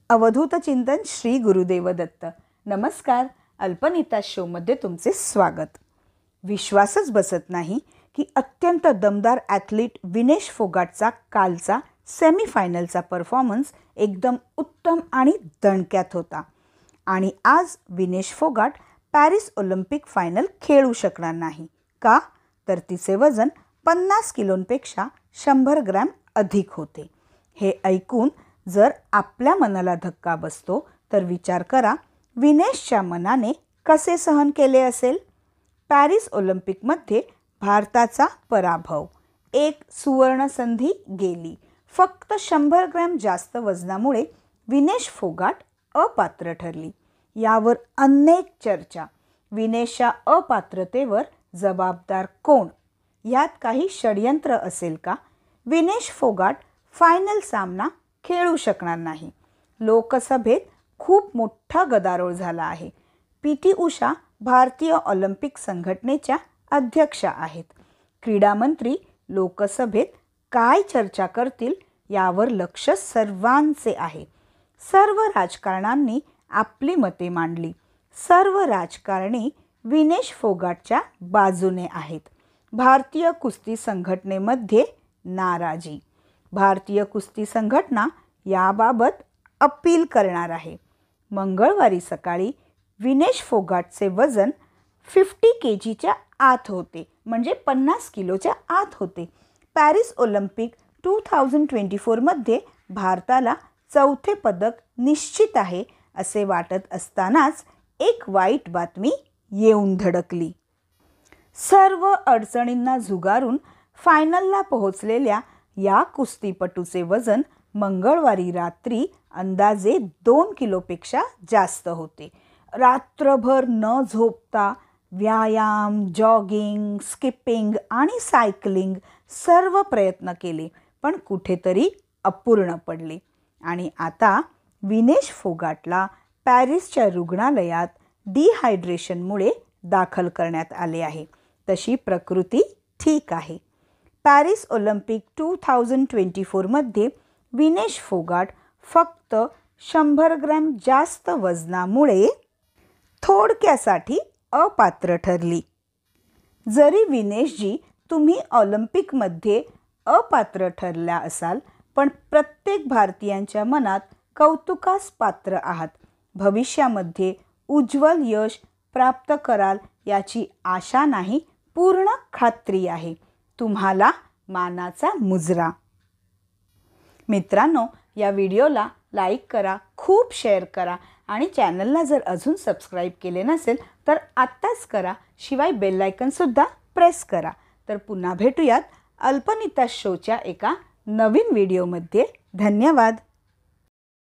अवधूत चिंतन श्री गुरुदेव दत्त. नमस्कार. अल्पनीता शोमध्ये तुमचे स्वागत. विश्वासच बसत नाही की अत्यंत दमदार ॲथलीट विनेश फोगाटचा कालचा सेमीफायनलचा परफॉर्मन्स एकदम उत्तम आणि दणक्यात होता. आणि आज Vinesh Phogat Paris Olympic final खेळू शकणार नाही. का? तर तिचे वजन 50 किलोंपेक्षा 100 ग्रॅम अधिक होते. हे ऐकून जर आपल्या मनाला धक्का बसतो तर विचार करा विनेशच्या मनाने कसे सहन केले असेल. पॅरिस ऑलिम्पिकमध्ये भारताचा पराभव, एक सुवर्ण संधी गेली. फक्त 100 ग्रॅम जास्त वजनामुळे विनेश फोगाट अपात्र ठरली. यावर अनेक चर्चा. विनेशच्या अपात्रतेवर जबाबदार कोण? यात काही षडयंत्र असेल का? विनेश फोगाट फायनल सामना खेळू शकणार नाही. लोकसभेत खूप मोठा गदारोळ झाला आहे. पी.टी. उषा भारतीय ऑलिम्पिक संघटनेच्या अध्यक्षा आहेत. क्रीडा मंत्री लोकसभेत काय चर्चा करतील यावर लक्ष सर्वांचे आहे. सर्व राजकारण्यांनी आपली मते मांडली. सर्व राजकारणी विनेश फोगाटच्या बाजूने आहेत. भारतीय कुस्ती संघटनेमध्ये नाराजी. भारतीय कुस्ती संघटना याबाबत अपील करणार आहे. मंगळवारी सकाळी विनेश फोगाटचे वजन 50 kgच्या आत होते, म्हणजे 50 किलोच्या आत होते. पॅरिस ऑलिम्पिक 2024मध्ये भारताला 4थे पदक निश्चित आहे असे वाटत असतानाच एक वाईट बातमी येऊन धडकली. सर्व अडचणींना झुगारून फायनलला पोहोचलेल्या या कुस्तीपटूचे वजन मंगळवारी रात्री अंदाजे 2 किलोपेक्षा जास्त होते. रात्रभर न झोपता व्यायाम, जॉगिंग, स्किपिंग आणि सायकलिंग सर्व प्रयत्न केले, पण कुठेतरी अपूर्ण पडले. आणि आता विनेश फोगाटला पॅरिसच्या रुग्णालयात डिहायड्रेशनमुळे दाखल करण्यात आले आहे. तशी प्रकृती ठीक आहे. पॅरिस ऑलिम्पिक 2024मध्ये विनेश फोगाट फक्त 100 ग्रॅम जास्त वजनामुळे थोडक्यासाठी अपात्र ठरली. जरी विनेशजी तुम्ही ऑलिम्पिकमध्ये अपात्र ठरला असाल, पण प्रत्येक भारतीयांच्या मनात कौतुकास पात्र आहात. भविष्यामध्ये उज्ज्वल यश प्राप्त कराल याची आशा नाही, पूर्ण खात्री आहे. तुम्हाला मानाचा मुजरा. मित्रांनो, या व्हिडिओला लाईक करा, खूप शेअर करा आणि चॅनलला जर अजून सबस्क्राईब केले नसेल तर आत्ताच करा. शिवाय बेल आयकॉनसुद्धा प्रेस करा. तर पुन्हा भेटूयात अल्पनीता शोच्या एका नवीन व्हिडिओमध्ये. धन्यवाद.